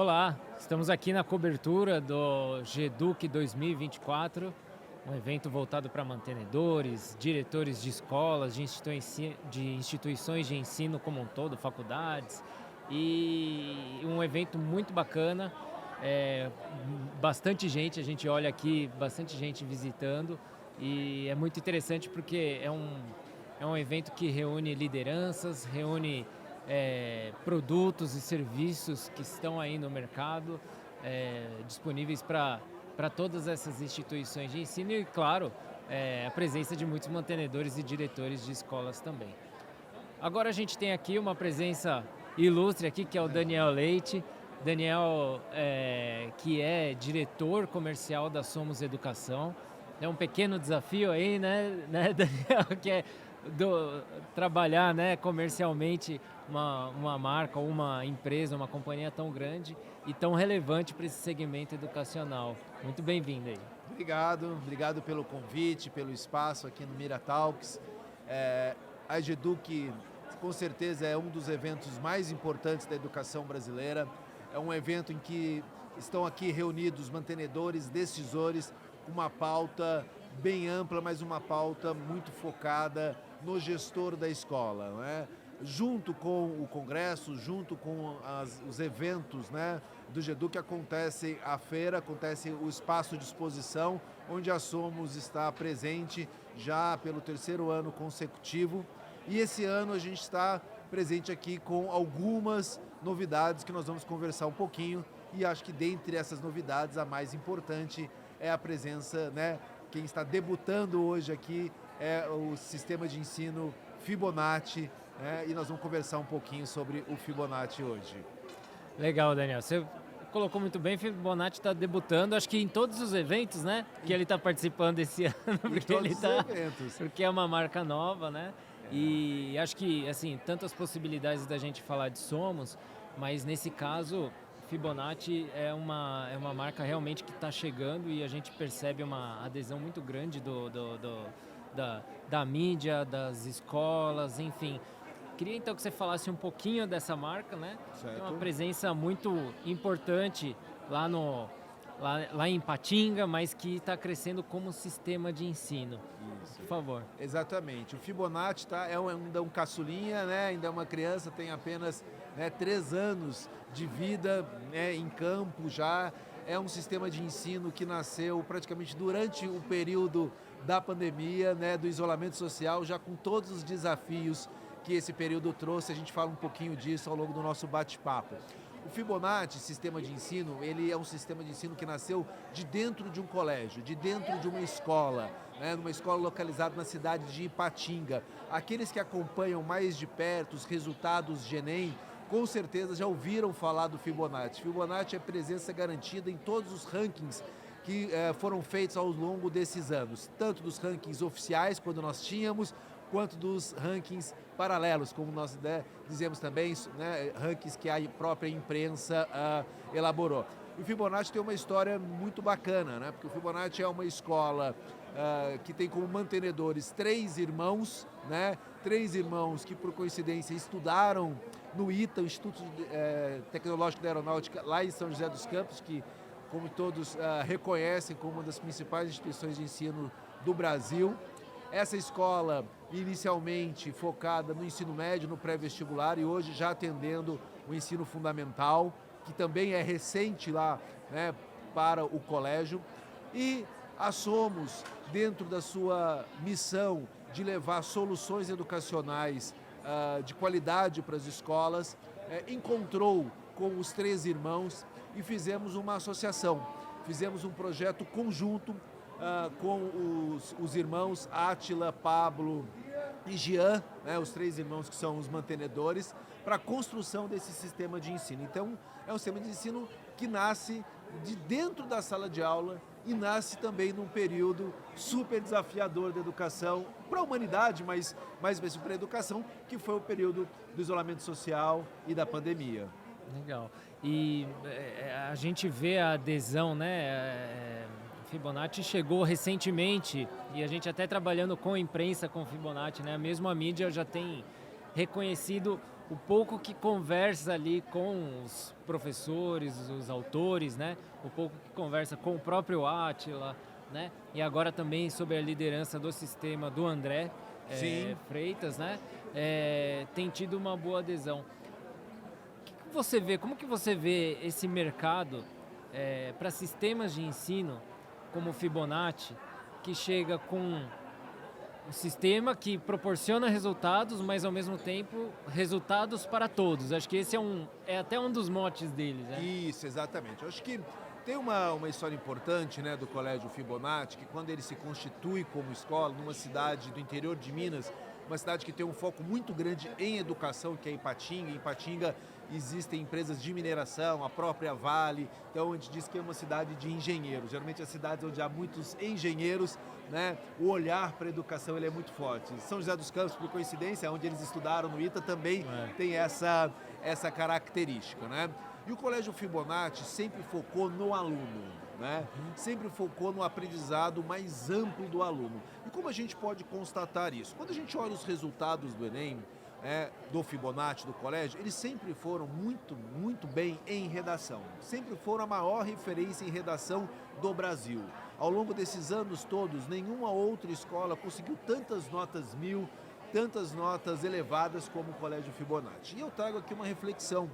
Olá, estamos aqui na cobertura do GEDUC 2024, um evento voltado para mantenedores, diretores de escolas, de instituições de ensino como um todo, faculdades, e um evento muito bacana, é, bastante gente, a gente olha aqui, bastante gente visitando, e é muito interessante porque é um evento que reúne lideranças, reúne produtos e serviços que estão aí no mercado, disponíveis para todas essas instituições de ensino e, claro, a presença de muitos mantenedores e diretores de escolas também. Agora a gente tem aqui uma presença ilustre aqui, que é o Daniel Leite. Daniel, que é diretor comercial da Somos Educação. É um pequeno desafio aí, né, Daniel, que é trabalhar, né, comercialmente uma marca ou uma empresa, uma companhia tão grande e tão relevante para esse segmento educacional. Muito bem-vindo aí. Obrigado pelo convite, pelo espaço aqui no Mira Talks. A EGEDUC, com certeza, é um dos eventos mais importantes da educação brasileira. É um evento em que estão aqui reunidos mantenedores, decisores, com uma pauta bem ampla, mas uma pauta muito focada no gestor da escola, né? Junto com o congresso, junto com os eventos, né, do GEDUC, acontece a feira, acontece o espaço de exposição, onde a Somos está presente já pelo terceiro ano consecutivo. E esse ano a gente está presente aqui com algumas novidades que nós vamos conversar um pouquinho, e acho que dentre essas novidades a mais importante é a presença, né, quem está debutando hoje aqui é o sistema de ensino Fibonacci, né, e nós vamos conversar um pouquinho sobre o Fibonacci hoje. Legal, Daniel. Você colocou muito bem, Fibonacci está debutando, acho que em todos os eventos, né, que ele está participando esse ano, porque é uma marca nova, né? E acho que, assim, tantas possibilidades da gente falar de Somos, mas nesse caso, Fibonacci é uma marca realmente que está chegando e a gente percebe uma adesão muito grande da mídia, das escolas, enfim. Queria então que você falasse um pouquinho dessa marca, né? Certo. Tem uma presença muito importante lá em Ipatinga, mas que está crescendo como sistema de ensino. Isso. Por favor. Exatamente. O Fibonacci ainda um caçulinha, né? Ainda é uma criança, tem apenas 3 anos de vida, né, em campo já. É um sistema de ensino que nasceu praticamente durante o período da pandemia, né, do isolamento social, já com todos os desafios que esse período trouxe. A gente fala um pouquinho disso ao longo do nosso bate-papo. O Fibonacci, sistema de ensino, ele é um sistema de ensino que nasceu de dentro de um colégio, de dentro de uma escola, né, numa escola localizada na cidade de Ipatinga. Aqueles que acompanham mais de perto os resultados de Enem, com certeza já ouviram falar do Fibonacci. Fibonacci é presença garantida em todos os rankings que foram feitos ao longo desses anos, tanto dos rankings oficiais, quando nós tínhamos, quanto dos rankings paralelos, como nós dizemos também, né, rankings que a própria imprensa elaborou. E o Fibonacci tem uma história muito bacana, né, porque o Fibonacci é uma escola que tem como mantenedores 3 irmãos, né, 3 irmãos que, por coincidência, estudaram no ITA, o Instituto Tecnológico da Aeronáutica, lá em São José dos Campos, que, como todos reconhecem, como uma das principais instituições de ensino do Brasil. Essa escola, inicialmente focada no ensino médio, no pré-vestibular, e hoje já atendendo o ensino fundamental, que também é recente lá, né, para o colégio. E a Somos, dentro da sua missão de levar soluções educacionais de qualidade para as escolas, encontrou com os 3 irmãos e fizemos uma associação, fizemos um projeto conjunto com os irmãos Átila, Pablo e Jean, né, os 3 irmãos que são os mantenedores, para a construção desse sistema de ensino. Então, é um sistema de ensino que nasce de dentro da sala de aula e nasce também num período super desafiador da educação, para a humanidade, mas mais específico para a educação, que foi o período do isolamento social e da pandemia. Legal. E a gente vê a adesão, né? Fibonacci chegou recentemente e a gente até trabalhando com a imprensa com Fibonacci, né? Mesmo a mídia já tem reconhecido o pouco que conversa ali com os professores, os autores, né? O pouco que conversa com o próprio Átila, né? E agora também sob a liderança do sistema do André Sim. Freitas, né? Tem tido uma boa adesão. Você vê, como que você vê esse mercado para sistemas de ensino como o Fibonacci, que chega com um sistema que proporciona resultados, mas ao mesmo tempo resultados para todos. Acho que esse é até um dos motes deles, né? Isso, exatamente. Eu acho que tem uma história importante, né, do Colégio Fibonacci, que quando ele se constitui como escola numa cidade do interior de Minas, uma cidade que tem um foco muito grande em educação, que é Ipatinga. Em Ipatinga existem empresas de mineração, a própria Vale, então a gente diz que é uma cidade de engenheiros. Geralmente as cidades onde há muitos engenheiros, né, o olhar para a educação ele é muito forte. São José dos Campos, por coincidência, onde eles estudaram no ITA, também tem essa característica, né? E o Colégio Fibonacci sempre focou no aluno, né? Sempre focou no aprendizado mais amplo do aluno. E como a gente pode constatar isso? Quando a gente olha os resultados do Enem, do Fibonacci, do colégio, eles sempre foram muito, muito bem em redação. Sempre foram a maior referência em redação do Brasil. Ao longo desses anos todos, nenhuma outra escola conseguiu tantas notas 1000, tantas notas elevadas como o Colégio Fibonacci. E eu trago aqui uma reflexão.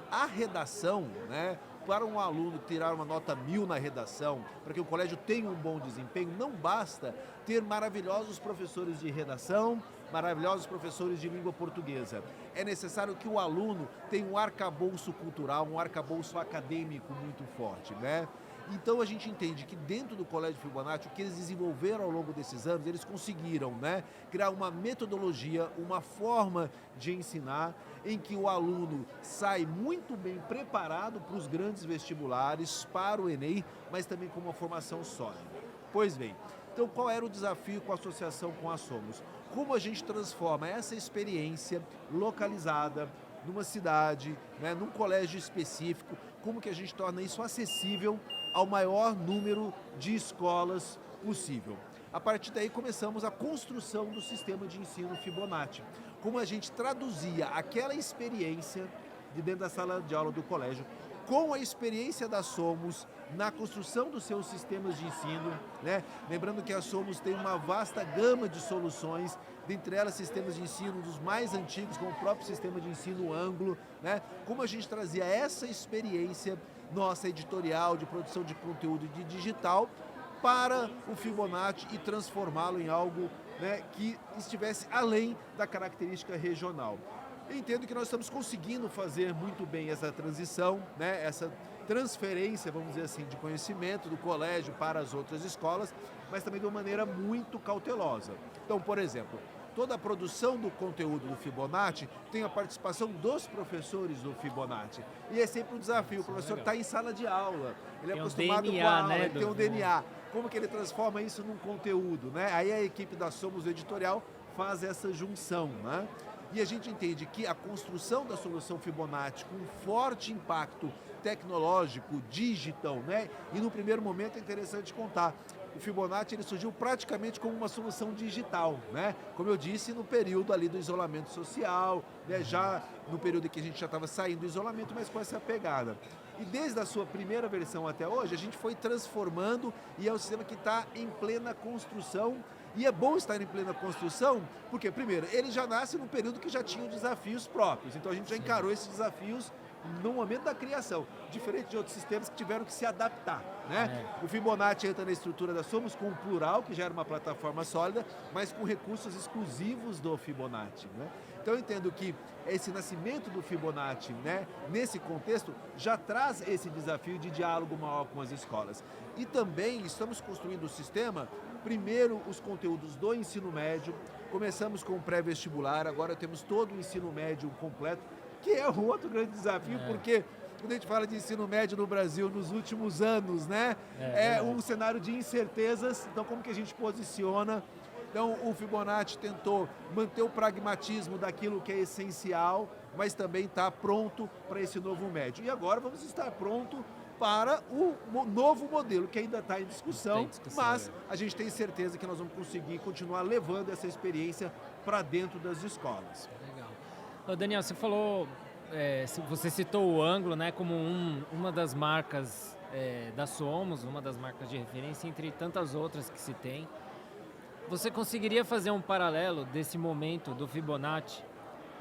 A redação, né, para um aluno tirar uma nota 1000 na redação, para que o colégio tenha um bom desempenho, não basta ter maravilhosos professores de redação, maravilhosos professores de língua portuguesa. É necessário que o aluno tenha um arcabouço cultural, um arcabouço acadêmico muito forte, né? Então a gente entende que dentro do Colégio Fibonacci, o que eles desenvolveram ao longo desses anos, eles conseguiram, né, criar uma metodologia, uma forma de ensinar em que o aluno sai muito bem preparado para os grandes vestibulares, para o Enem, mas também com uma formação sólida. Pois bem, então qual era o desafio com a associação com a Somos? Como a gente transforma essa experiência localizada numa cidade, né, num colégio específico, como que a gente torna isso acessível ao maior número de escolas possível. A partir daí começamos a construção do sistema de ensino Fibonacci. Como a gente traduzia aquela experiência de dentro da sala de aula do colégio com a experiência da Somos na construção dos seus sistemas de ensino, né? Lembrando que a Somos tem uma vasta gama de soluções, dentre elas sistemas de ensino dos mais antigos, como o próprio sistema de ensino Anglo, né? Como a gente trazia essa experiência nossa editorial, de produção de conteúdo de digital, para o Fibonacci e transformá-lo em algo, né, que estivesse além da característica regional. Eu entendo que nós estamos conseguindo fazer muito bem essa transição, né, essa transferência, vamos dizer assim, de conhecimento do colégio para as outras escolas, mas também de uma maneira muito cautelosa. Então, por exemplo, toda a produção do conteúdo do Fibonacci tem a participação dos professores do Fibonacci. E é sempre um desafio. O professor está em sala de aula, ele é acostumado com a aula, né, ele tem um DNA. Como que ele transforma isso num conteúdo, né? Aí a equipe da Somos Editorial faz essa junção, né? E a gente entende que a construção da solução Fibonacci com um forte impacto tecnológico, digital, né? E no primeiro momento é interessante contar, o Fibonacci ele surgiu praticamente como uma solução digital, né? Como eu disse, no período ali do isolamento social, né? Já no período em que a gente já estava saindo do isolamento, mas com essa pegada. E desde a sua primeira versão até hoje, a gente foi transformando e é um sistema que está em plena construção. E é bom estar em plena construção, porque, primeiro, ele já nasce num período que já tinha desafios próprios. Então a gente já encarou esses desafios no momento da criação, diferente de outros sistemas que tiveram que se adaptar, né? O Fibonacci entra na estrutura da Somos com o Plural, que já era uma plataforma sólida, mas com recursos exclusivos do Fibonacci, né? Então eu entendo que esse nascimento do Fibonacci, né, nesse contexto, já traz esse desafio de diálogo maior com as escolas. E também estamos construindo o sistema, primeiro os conteúdos do ensino médio, começamos com o pré-vestibular, agora temos todo o ensino médio completo, que é um outro grande desafio, porque quando a gente fala de ensino médio no Brasil nos últimos anos, né, é um cenário de incertezas, então como que a gente posiciona? Então o Fibonacci tentou manter o pragmatismo daquilo que é essencial, mas também está pronto para esse novo médio. E agora vamos estar pronto para o novo modelo, que ainda está em discussão, mas a gente tem certeza que nós vamos conseguir continuar levando essa experiência para dentro das escolas. Legal. Ô, Daniel, você falou, você citou o Anglo, né, como uma das marcas da Somos, uma das marcas de referência, entre tantas outras que se tem. Você conseguiria fazer um paralelo desse momento do Fibonacci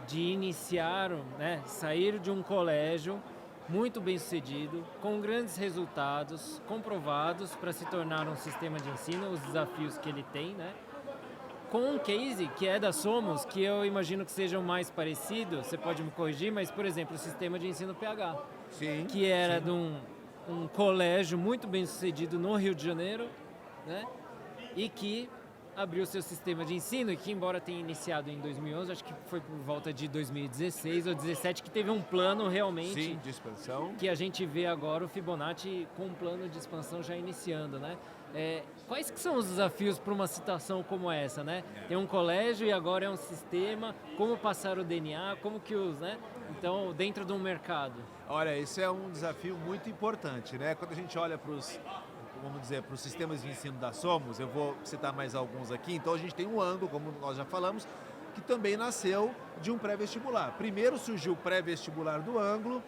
de iniciar, né, sair de um colégio muito bem sucedido, com grandes resultados comprovados para se tornar um sistema de ensino, os desafios que ele tem, né? Com um case que é da Somos, que eu imagino que seja o mais parecido, você pode me corrigir, mas, por exemplo, o sistema de ensino PH, Sim, que era sim. de um colégio muito bem sucedido no Rio de Janeiro, né? E que abriu seu sistema de ensino e que, embora tenha iniciado em 2011, acho que foi por volta de 2016 ou 2017, que teve um plano realmente... Sim, de expansão. Que a gente vê agora o Fibonacci com um plano de expansão já iniciando, né? Quais que são os desafios para uma situação como essa, né? Tem um colégio e agora é um sistema, como passar o DNA, como que os, né? Então, dentro de um mercado. Olha, esse é um desafio muito importante, né? Quando a gente olha para os, vamos dizer, para os sistemas de ensino da Somos, eu vou citar mais alguns aqui. Então, a gente tem o Anglo, como nós já falamos, que também nasceu de um pré-vestibular. Primeiro surgiu o pré-vestibular do Anglo,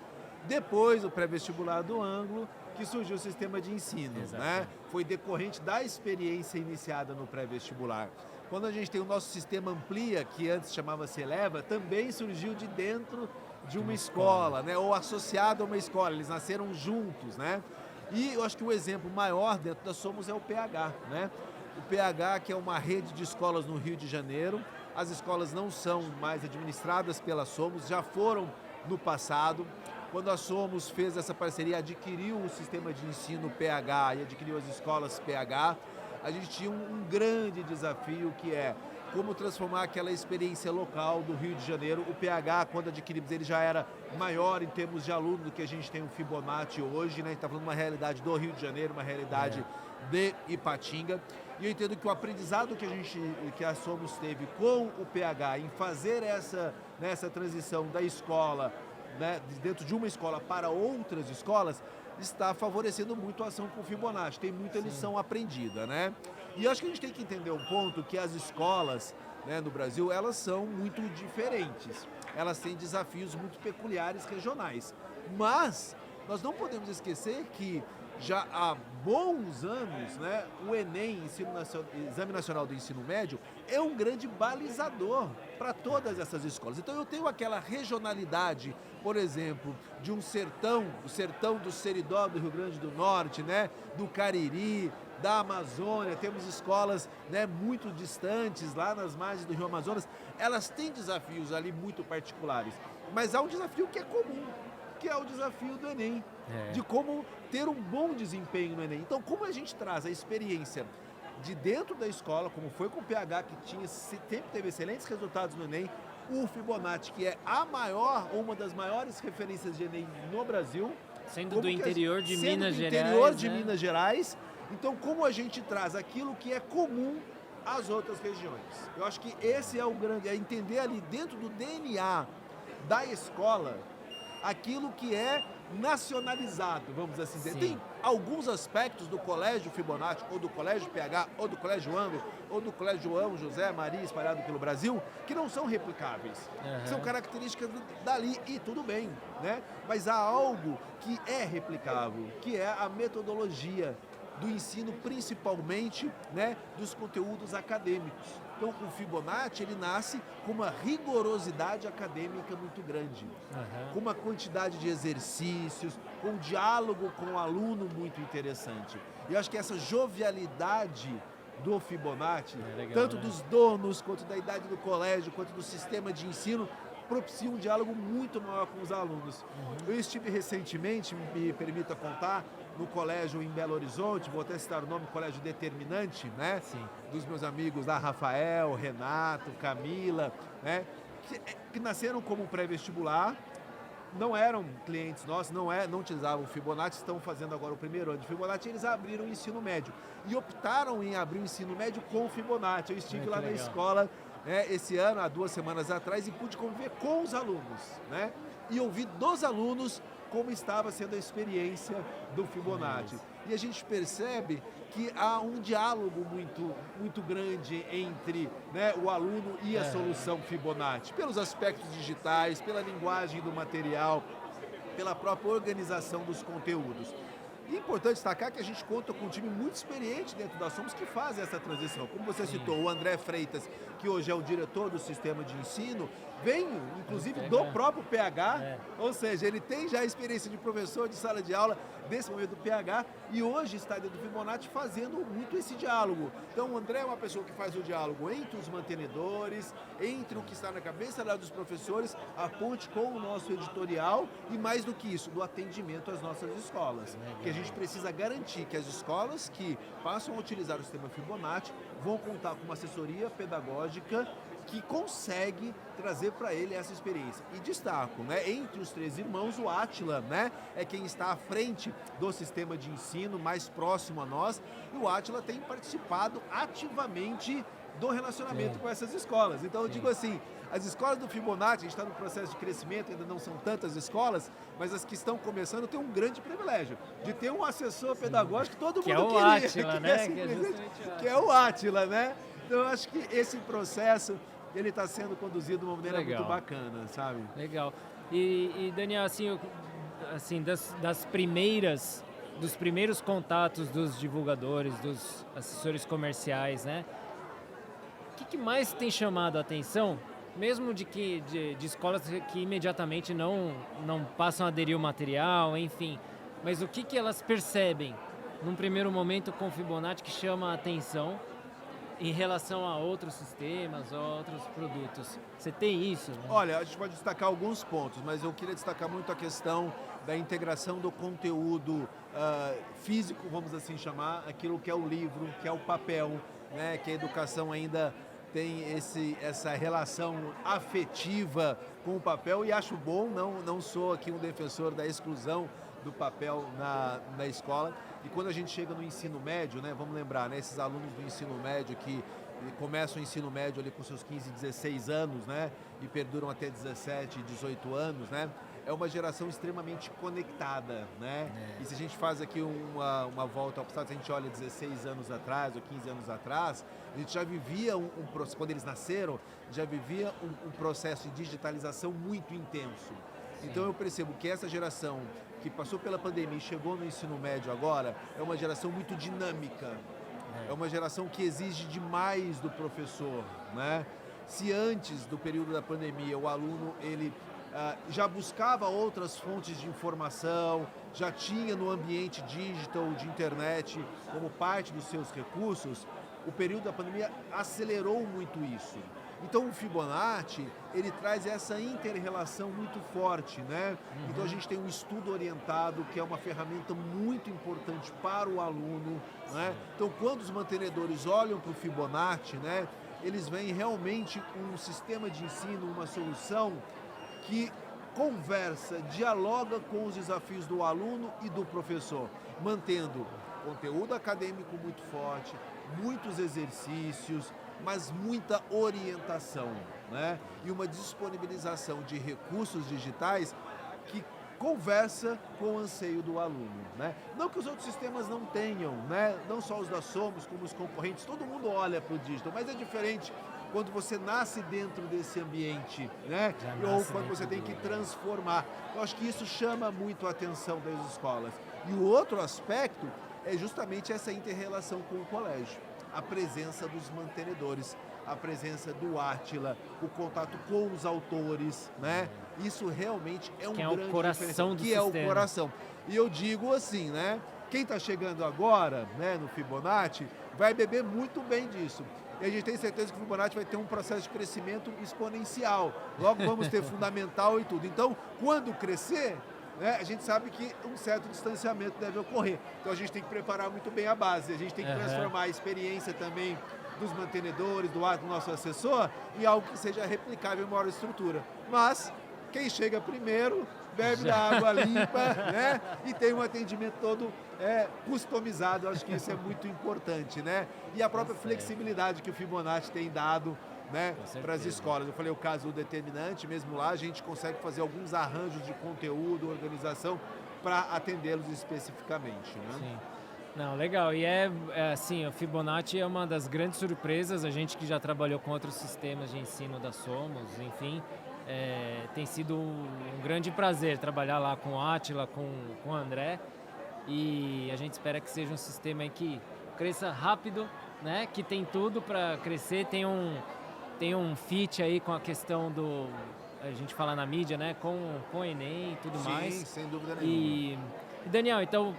depois o pré-vestibular do Anglo, que surgiu o sistema de ensino, né? Foi decorrente da experiência iniciada no pré-vestibular. Quando a gente tem o nosso sistema Amplia, que antes chamava-se Eleva, também surgiu de dentro de uma escola, né? Ou associado a uma escola, eles nasceram juntos, né? E eu acho que o exemplo maior dentro da Somos é o PH, né? O PH, que é uma rede de escolas no Rio de Janeiro. As escolas não são mais administradas pela Somos, já foram no passado. Quando a Somos fez essa parceria, adquiriu o sistema de ensino PH e adquiriu as escolas PH, a gente tinha um grande desafio, que é como transformar aquela experiência local do Rio de Janeiro. O PH, quando adquirimos, ele já era maior em termos de aluno do que a gente tem o Fibonacci hoje, né? A gente está falando de uma realidade do Rio de Janeiro, uma realidade de Ipatinga. E eu entendo que o aprendizado que a Somos teve com o PH em fazer essa transição da escola, né, dentro de uma escola para outras escolas, está favorecendo muito a ação com o Fibonacci. Tem muita lição aprendida, né? E eu acho que a gente tem que entender um ponto, que as escolas, né, no Brasil, elas são muito diferentes. Elas têm desafios muito peculiares regionais. Mas nós não podemos esquecer que já há bons anos, né, o Enem, Exame Nacional do Ensino Médio, é um grande balizador para todas essas escolas. Então eu tenho aquela regionalidade, por exemplo, de um sertão, o sertão do Seridó do Rio Grande do Norte, né, do Cariri, da Amazônia, temos escolas, né, muito distantes, lá nas margens do Rio Amazonas. Elas têm desafios ali muito particulares, mas há um desafio que é comum, que é o desafio do Enem, de como ter um bom desempenho no Enem. Então, como a gente traz a experiência de dentro da escola, como foi com o PH, que sempre teve excelentes resultados no Enem, o Fibonacci, que é a maior, ou uma das maiores referências de Enem no Brasil. Sendo do interior de Minas Gerais. Interior de Minas Gerais. Então, como a gente traz aquilo que é comum às outras regiões? Eu acho que esse é o grande, é entender ali dentro do DNA da escola aquilo que é nacionalizado, vamos assim dizer. Tem alguns aspectos do Colégio Fibonacci, ou do Colégio PH, ou do Colégio Anglo, ou do Colégio João, José, Maria, espalhado pelo Brasil, que não são replicáveis. São características dali, e tudo bem, né? Mas há algo que é replicável, que é a metodologia do ensino, principalmente, né, dos conteúdos acadêmicos. Então, o Fibonacci, ele nasce com uma rigorosidade acadêmica muito grande, com uma quantidade de exercícios, com um diálogo com o aluno muito interessante. E eu acho que essa jovialidade do Fibonacci, tanto dos donos, quanto da idade do colégio, quanto do sistema de ensino, propicia um diálogo muito maior com os alunos. Eu estive recentemente, me permita contar, no colégio em Belo Horizonte, vou até citar o nome, Colégio Determinante, né? Dos meus amigos lá, Rafael, Renato, Camila, né? Que nasceram como pré-vestibular, não eram clientes nossos, não utilizavam o Fibonacci, estão fazendo agora o primeiro ano de Fibonacci, eles abriram o ensino médio e optaram em abrir o ensino médio com o Fibonacci. Eu estive lá na escola, né, esse ano, há 2 semanas atrás, e pude conviver com os alunos, né? E ouvir dos alunos como estava sendo a experiência do Fibonacci. E a gente percebe que há um diálogo muito grande entre, né, o aluno e a solução Fibonacci, pelos aspectos digitais, pela linguagem do material, pela própria organização dos conteúdos. E é importante destacar que a gente conta com um time muito experiente dentro da Somos que faz essa transição. Como você citou, o André Freitas, que hoje é o diretor do sistema de ensino, vem, inclusive, do próprio PH, ou seja, ele tem já a experiência de professor de sala de aula desse momento do PH e hoje está dentro do Fibonacci fazendo muito esse diálogo. Então, o André é uma pessoa que faz o diálogo entre os mantenedores, entre o que está na cabeça lá dos professores, a ponte com o nosso editorial e, mais do que isso, do atendimento às nossas escolas. Que a gente precisa garantir que as escolas que passam a utilizar o sistema Fibonacci vão contar com uma assessoria pedagógica que consegue trazer para ele essa experiência. E destaco, né, entre os três irmãos, o Átila, né, é quem está à frente do sistema de ensino, mais próximo a nós, e o Átila tem participado ativamente do relacionamento com essas escolas. Então eu digo assim, as escolas do Fibonacci, a gente está no processo de crescimento, ainda não são tantas escolas, mas as que estão começando têm um grande privilégio de ter um assessor pedagógico que todo mundo queria. Que é o Átila, né? Que é o Átila, né? Então eu acho que esse processo ele está sendo conduzido de uma maneira muito bacana, sabe? Legal. E Daniel, assim dos primeiros contatos dos divulgadores, dos assessores comerciais, né? O que mais tem chamado a atenção, mesmo de escolas que imediatamente não passam a aderir o material, enfim, mas o que elas percebem num primeiro momento com o Fibonacci que chama a atenção em relação a outros sistemas, outros produtos? Você tem isso? Né? Olha, a gente pode destacar alguns pontos, mas eu queria destacar muito a questão da integração do conteúdo físico, vamos assim chamar, aquilo que é o livro, que é o papel, né, que a educação ainda tem essa relação afetiva com o papel e acho bom, não sou aqui um defensor da exclusão do papel na escola. E quando a gente chega no ensino médio, né, vamos lembrar, né, esses alunos do ensino médio que começam o ensino médio ali com seus 15, 16 anos, né, e perduram até 17, 18 anos, né, é uma geração extremamente conectada, né? E se a gente faz aqui uma volta ao passado, se a gente olha 16 anos atrás ou 15 anos atrás, a gente já vivia quando eles nasceram, já vivia um processo de digitalização muito intenso. Então eu percebo que essa geração que passou pela pandemia e chegou no ensino médio agora, é uma geração muito dinâmica. É uma geração que exige demais do professor, né? Se antes do período da pandemia o aluno ele já buscava outras fontes de informação, já tinha no ambiente digital, de internet, como parte dos seus recursos, o período da pandemia acelerou muito isso. Então o Fibonacci, ele traz essa inter-relação muito forte, né? Então a gente tem um estudo orientado, que é uma ferramenta muito importante para o aluno, né? Então quando os mantenedores olham para o Fibonacci, né, eles veem realmente um sistema de ensino, uma solução que conversa, dialoga com os desafios do aluno e do professor, mantendo conteúdo acadêmico muito forte, muitos exercícios, mas muita orientação, né? E uma disponibilização de recursos digitais que conversa com o anseio do aluno, né? Não que os outros sistemas não tenham, né? Não só os da Somos, como os concorrentes, todo mundo olha para o digital, mas é diferente quando você nasce dentro desse ambiente, né? Ou quando você tem que transformar. Eu acho que isso chama muito a atenção das escolas. E o outro aspecto é justamente essa inter-relação com o colégio. A presença dos mantenedores, a presença do Átila, o contato com os autores, né? Isso realmente é um grande coração do sistema. É o coração. E eu digo assim, né? Quem está chegando agora, né, no Fibonacci, vai beber muito bem disso. E a gente tem certeza que o Fibonacci vai ter um processo de crescimento exponencial. Logo vamos ter fundamental e tudo. Então, quando crescer, né, a gente sabe que um certo distanciamento deve ocorrer. Então a gente tem que preparar muito bem a base. A gente tem que transformar a experiência também dos mantenedores, do nosso assessor, em algo que seja replicável em maior estrutura. Mas quem chega primeiro bebe da água limpa, né? E tem um atendimento todo customizado. Eu acho que isso é muito importante, né? E a própria flexibilidade que o Fibonacci tem dado, né, para as escolas. Eu falei o caso determinante, mesmo lá a gente consegue fazer alguns arranjos de conteúdo, organização, para atendê-los especificamente, né? Sim. Não, legal. E assim, o Fibonacci é uma das grandes surpresas. A gente que já trabalhou com outros sistemas de ensino da Somos, enfim, tem sido um grande prazer trabalhar lá com o Átila, com o André. E a gente espera que seja um sistema aí que cresça rápido, né? Que tem tudo para crescer, tem um fit aí com a questão a gente fala na mídia, né? Com o Enem e tudo mais. Sim, sem dúvida nenhuma. E Daniel, então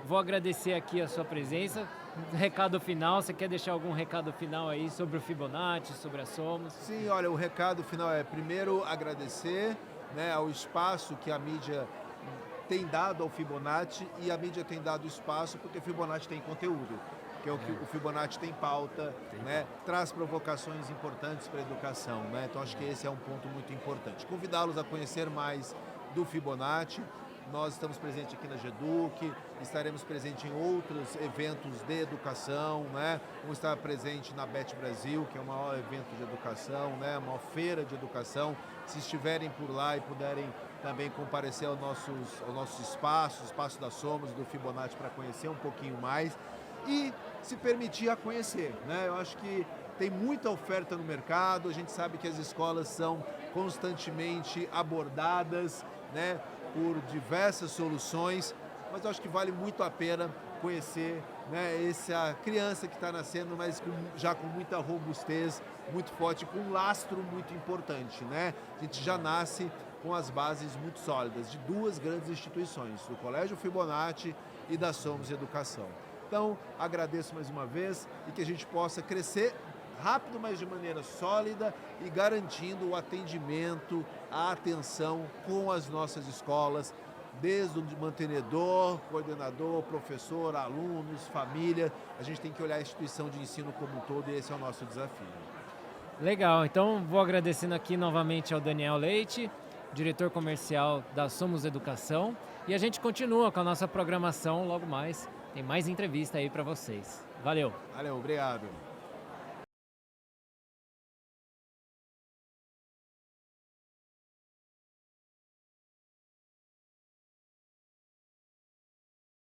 vou agradecer aqui a sua presença. Recado final, você quer deixar algum recado final aí sobre o Fibonacci, sobre a Somos? Sim, olha, o recado final é primeiro agradecer, né, ao espaço que a mídia tem dado ao Fibonacci, e a mídia tem dado espaço porque o Fibonacci tem conteúdo, que é o que o Fibonacci tem pauta, né, traz provocações importantes para a educação, né, então acho que esse é um ponto muito importante. Convidá-los a conhecer mais do Fibonacci. Nós estamos presentes aqui na GEDUC, estaremos presentes em outros eventos de educação, né? Vamos estar presente na Bet Brasil, que é o maior evento de educação, né? A maior feira de educação. Se estiverem por lá e puderem também comparecer ao nosso espaço, o espaço da Somos, do Fibonacci, para conhecer um pouquinho mais e se permitir a conhecer, né? Eu acho que tem muita oferta no mercado, a gente sabe que as escolas são constantemente abordadas, né, por diversas soluções, mas eu acho que vale muito a pena conhecer, né, essa criança que está nascendo, mas já com muita robustez, muito forte, com um lastro muito importante, né? A gente já nasce com as bases muito sólidas de duas grandes instituições, do Colégio Fibonacci e da Somos Educação. Então, agradeço mais uma vez e que a gente possa crescer rápido, mas de maneira sólida e garantindo o atendimento, a atenção com as nossas escolas, desde o mantenedor, coordenador, professor, alunos, família. A gente tem que olhar a instituição de ensino como um todo e esse é o nosso desafio. Legal, então vou agradecendo aqui novamente ao Daniel Leite, diretor comercial da Somos Educação, e a gente continua com a nossa programação logo mais. Tem mais entrevista aí para vocês. Valeu! Valeu, obrigado!